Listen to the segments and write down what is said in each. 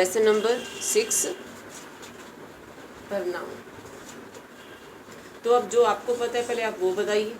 Lesson number 6 pronoun. तो अब जो आपको पता है पहले आप वो बताइए,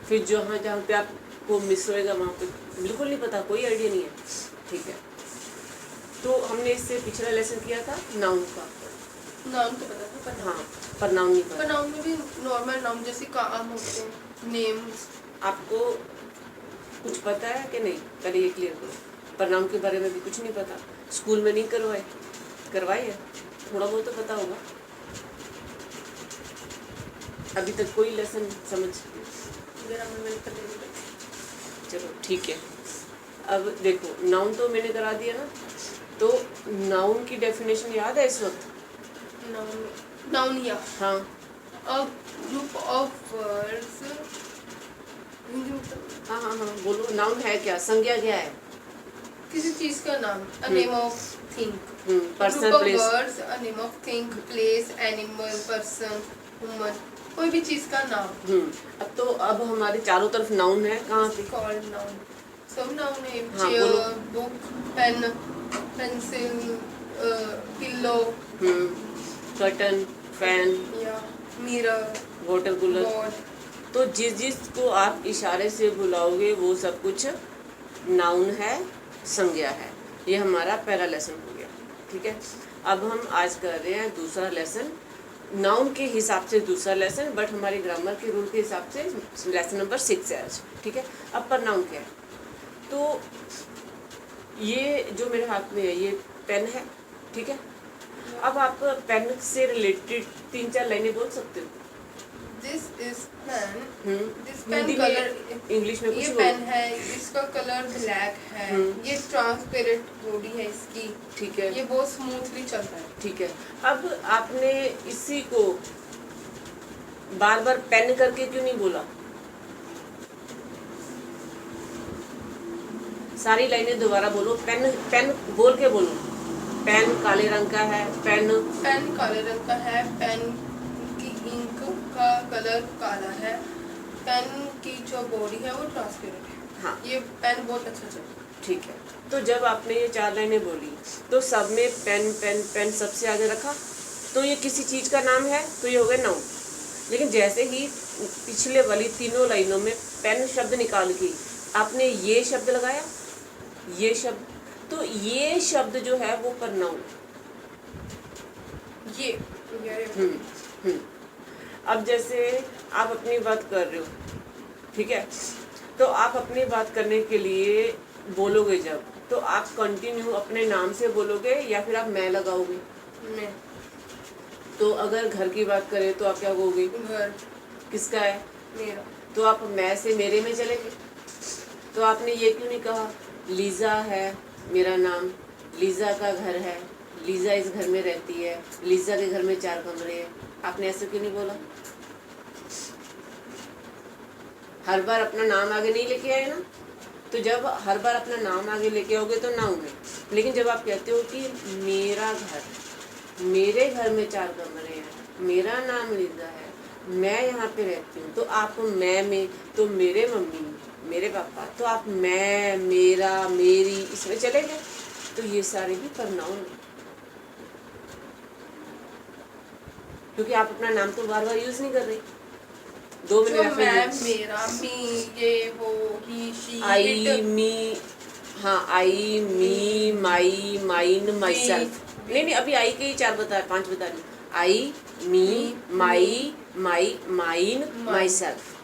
फिर जहाँ जहाँ पे आपको मिस होएगा वहाँ पे बिल्कुल नहीं पता, कोई आइडिया नहीं है, ठीक है। तो हमने इससे पिछला लेसन किया था नाउन का। नाउन तो पता था पर हाँ, प्रनाउन नहीं पता। प्रनाउन में भी नॉर्मल नाउन जैसे काम होते हैं, नेम्स। आपको कुछ पता है कि नहीं, पहले ये क्लियर करो। प्रनाउन के बारे में भी कुछ नहीं पता, स्कूल में नहीं करवाए है, थोड़ा बहुत तो पता होगा। अभी तक कोई लेसन समझ, चलो ठीक है। अब देखो नाउन तो मैंने करा दिया ना, तो नाउन की डेफिनेशन याद है इस वक्त? नाउन या हाँ, a group of words, Hindi में हाँ हाँ हाँ बोलो, नाउन है क्या, संज्ञा क्या है? किसी चीज का नाम, a name of thing, person, group of place. words, a name of thing, place, animal, person, woman, कोई भी चीज का नाम। अब तो अब हमारे चारों तरफ नाउन है, कहाँ पे? called noun, सब नाउन है। हाँ, चेयर, बोलो। Book, pen, pencil, pillow, curtain, fan, या मिरर, वाटर कूलर। बोर्ड। तो जिस जिस को आप इशारे से बुलाओगे वो सब कुछ नाउन है, संज्ञा है। ये हमारा पहला लेसन हो गया, ठीक है। अब हम आज कर रहे हैं दूसरा लेसन, नाउन के हिसाब से दूसरा लेसन, बट हमारे ग्रामर के रूल के हिसाब से लेसन नंबर 6 है आज, ठीक है। अब प्रनाउन क्या है, तो ये जो मेरे हाथ में है ये पेन है, ठीक है। अब आप पेन से रिलेटेड 3-4 लाइनें बोल सकते हो। This is pen. This pen Hindi color, में, इंग्लिश में कुछ ये बोलो। पेन है, इसका कलर ब्लैक है, ये ट्रांसपेरेंट बॉडी है इसकी, ठीक है, ये बहुत स्मूथली चलता है। ठीक है। अब आपने इसी को बार बार पेन करके क्यों नहीं बोला? सारी लाइनें दोबारा बोलो, पेन पेन बोल के बोलो। पेन काले रंग का है, पेन पेन काले रंग का है, पेन की इंक का कलर काला है, पेन की जो बॉडी है वो ट्रांसपेरेंट है। हाँ, ये पेन बहुत अच्छा चलता है। ठीक है। तो जब आपने ये 4 लाइनें बोली तो सब में पेन पेन पेन सबसे आगे रखा, तो ये किसी चीज़ का नाम है, तो ये हो गया नाउन। लेकिन जैसे ही पिछले वाली तीनों लाइनों में पेन शब्द निकाल के आपने ये शब्द लगाया, ये शब्द, तो ये शब्द जो है वो प्रनाउन है। ये अब जैसे आप अपनी बात कर रहे हो, ठीक है, तो आप अपनी बात करने के लिए बोलोगे जब, तो आप कंटिन्यू अपने नाम से बोलोगे या फिर आप मैं लगाओगे? मैं। तो अगर घर की बात करें तो आप क्या कहोगे? घर किसका है? मेरा। तो आप मैं से मेरे में चले गए। तो आपने ये क्यों नहीं कहा लीज़ा है मेरा नाम, लीज़ा का घर है, लीज़ा इस घर में रहती है, लीज़ा के घर में 4 कमरे हैं? आपने ऐसे क्यों नहीं बोला? हर बार अपना नाम आगे नहीं लेके आए ना। तो जब हर बार अपना नाम आगे लेके आओगे तो नाउन है। लेकिन जब आप कहते हो कि मेरा घर, मेरे घर में 4 कमरे हैं, मेरा नाम लीज़ा है, मैं यहाँ पे रहती हूँ, तो आप मैं में, तो मेरे मम्मी मेरे पापा, तो आप मैं मेरा मेरी इसमें चले गए। तो ये सारे भी प्रनाउन है, क्योंकि आप अपना नाम तो बार बार यूज नहीं कर रहे। 2 जो मिनट मैं, मेरा, मी, ये, वो, ही, शी, आई मी, हाँ आई me my mine my self. नहीं अभी आई के ही 5 बता रही। I me my my mine myself,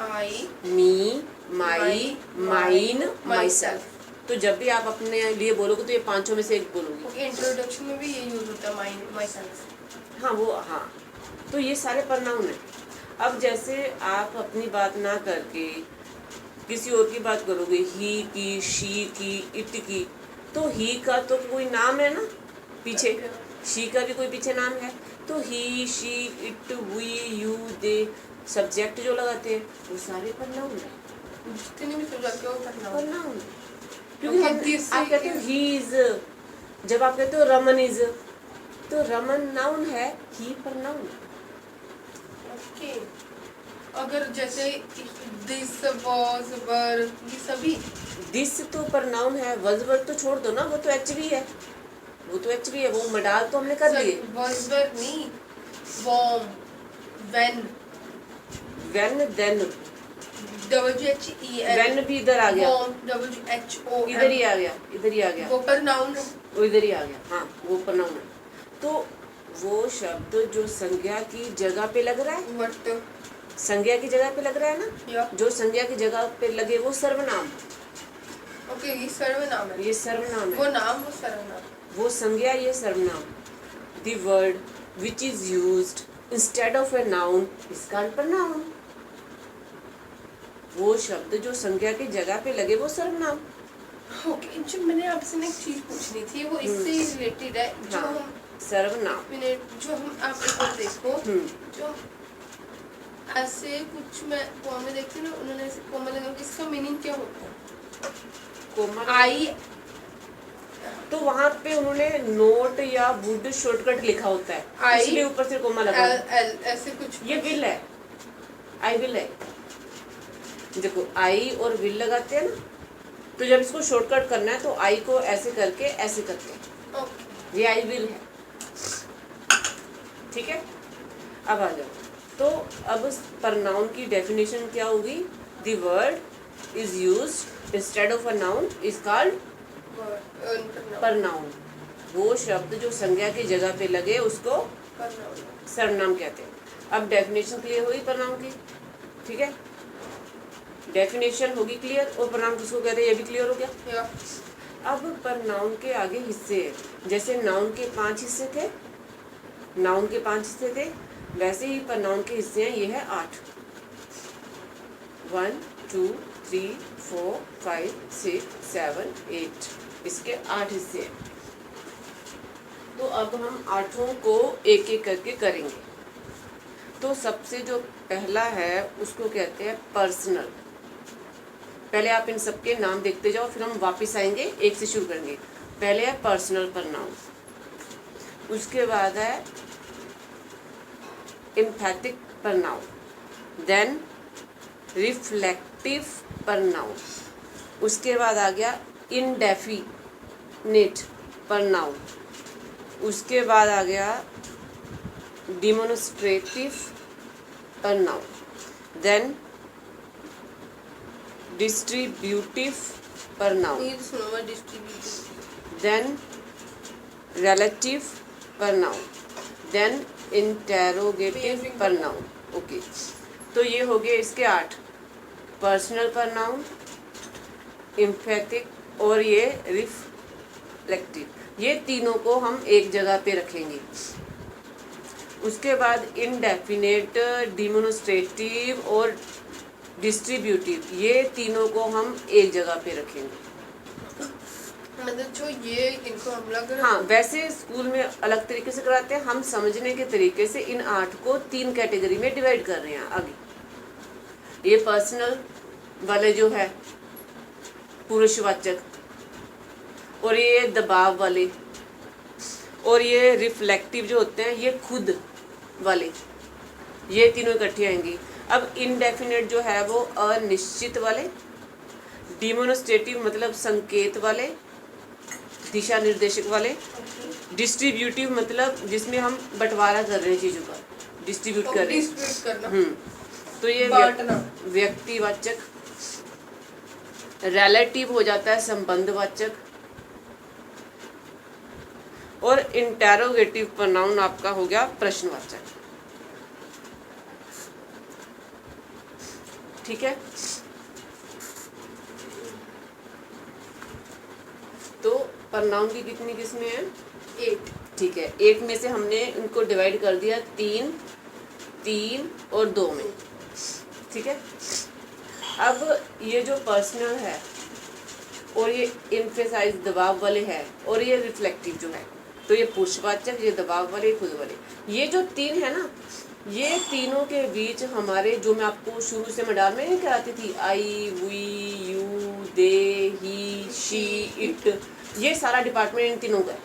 I me my mine myself. तो जब भी आप अपने लिए बोलोगे तो ये 5 में से एक बोलोगे। इंट्रोडक्शन में भी ये यूज होता है, माई माई सेल्फ। हाँ वो, हाँ तो ये सारे प्रनाउन हैं। अब जैसे आप अपनी बात ना करके किसी और की बात करोगे, ही की, शी की, इट की, तो ही का तो कोई नाम है ना पीछे, शी का भी कोई पीछे नाम है, तो he, she, it, we, you, they, subject जो लगाते हैं वो सारे प्रनाउन हैं। जितने भी सब्जेक्ट है वो प्रनाउन है। क्योंकि आप कहते हो ही इज, जब आप कहते हो रमन इज, तो रमन नाउन है, ही प्रनाउन है। ओके। अगर जैसे दिस, वाज, वर, ये सभी दिस तो प्रनाउन है, वज वर तो छोड़ दो ना, वो तो एचवी है। वो तो एच भी है, वो मडाल तो हमने कर लिए। वर्ब नहीं, warm, when, when, then, WHEN, when भी इधर आ गया, वॉर्म, WHOM, इधर ही आ गया, इधर ही आ गया, वो pronoun है। वो इधर ही आ गया, हाँ वो pronoun है। तो वो शब्द जो संज्ञा की जगह पे लग रहा है, What? संज्ञा की जगह पे लग रहा है ना, या जो संज्ञा की जगह पे लगे वो सर्वनाम, ओके, ये सर्वनाम है। ये सर्वनाम वो है, नाम, वो सर्वनाम। वो संज्ञा, ये सर्वनाम। The word which is used instead of a noun is called pronoun. वो शब्द जो संज्ञा की जगह पे लगे वो सर्वनाम। ओके, जो मैंने आपसे ना एक चीज पूछनी थी, वो इससे रिलेटेड है। जो हाँ, हम सर्वनाम। जो हम आप एक बार देखो, जो ऐसे कुछ मैं पोएम में देखती हूँ ना, उन्होंने ऐसे कोमा लगा कि इसका मीनिंग क्या होता है? कोमल आई, तो वहाँ पे उन्होंने नोट या वुड शॉर्टकट लिखा होता है, I, इसलिए ऊपर से कोमा लगा। एल, एल, ऐसे कुछ। ये विल है, आई विल है। देखो आई और विल लगाते हैं ना, तो जब इसको शॉर्टकट करना है तो आई को ऐसे करके ऐसे करते हैं, ओके, ये आई विल है। ठीक है, अब आ जाओ। तो अब प्रनाउन की डेफिनेशन क्या होगी? The word is used instead of a noun is called pronoun. वो शब्द जो संज्ञा की जगह पे लगे उसको सर्वनाम कहते हैं। अब डेफिनेशन क्लियर हुई प्रनाउन की, ठीक है, डेफिनेशन होगी क्लियर, और प्रनाउन किसको कहते हैं ये भी क्लियर हो गया। अब प्रनाउन के आगे हिस्से हैं, जैसे नाउन के 5 हिस्से थे, नाउन के 5 हिस्से थे, वैसे ही प्रनाउन के हिस्से हैं, ये है 8। 1 2 3 4 5 6 7 8, इसके 8 हिस्से हैं। तो अब हम 8 को एक एक करके करेंगे। तो सबसे जो पहला है उसको कहते हैं पर्सनल। पहले आप इन सबके नाम देखते जाओ, फिर हम वापस आएंगे, एक से शुरू करेंगे। पहले है पर्सनल प्रनाउन, उसके बाद है emphatic pronoun, then reflective pronoun, उसके बाद आ गया इंडेफिनिट प्रनाउन, उसके बाद आ गया demonstrative pronoun, then distributive pronoun, ये तो सुनो मैं distributive, then relative pronoun, then interrogative pronoun. Okay, तो ये हो गए इसके 8, पर्सनल प्रनाउन, एम्फैटिक और ये रिफ्लेक्टिव। ये तीनों को हम एक जगह पे रखेंगे। उसके बाद इनडेफिनेट, डिमोन्स्ट्रेटिव और डिस्ट्रीब्यूटिव, ये तीनों को हम एक जगह पे रखेंगे। मतलब जो ये इनको हम लोग, हाँ, वैसे स्कूल में अलग तरीके से कराते हैं, हम समझने के तरीके से इन 8 को 3 कैटेगरी में डिवाइड कर रहे हैं आगे। ये पर्सनल वाले जो है पुरुषवाचक, और ये दबाव वाले, और ये रिफ्लेक्टिव जो होते हैं ये खुद वाले, ये तीनों इकट्ठे आएंगी। अब इनडेफिनेट जो है वो अनिश्चित वाले, डिमोन्स्ट्रेटिव मतलब संकेत वाले, दिशा निर्देशक वाले, डिस्ट्रीब्यूटिव मतलब जिसमें हम बंटवारा कर रहे हैं चीज़ों का, डिस्ट्रीब्यूट कर रहे हैं, डिस्ट्रीब्यूट करना, तो ये बांटना। व्यक्तिवाचक, रिलेटिव हो जाता है संबंधवाचक, और इंटेरोगेटिव प्रनाउन आपका हो गया प्रश्नवाचक। ठीक है, तो प्रनाउन की कितनी किस्में हैं? 8। ठीक है, 8 में से हमने इनको डिवाइड कर दिया 3, 3 और 2 में। ठीक है, अब ये जो पर्सनल है और ये एम्फेसाइज दबाव वाले है, और ये रिफ्लेक्टिव जो है, तो ये पुरुषवाचक, ये दबाव वाले, खुद वाले, ये जो 3 है ना, ये तीनों के बीच हमारे, जो मैं आपको शुरू से मडाल में नहीं कराती थी, I, we, you, they, he, she, it, ये सारा डिपार्टमेंट इन तीनों का है।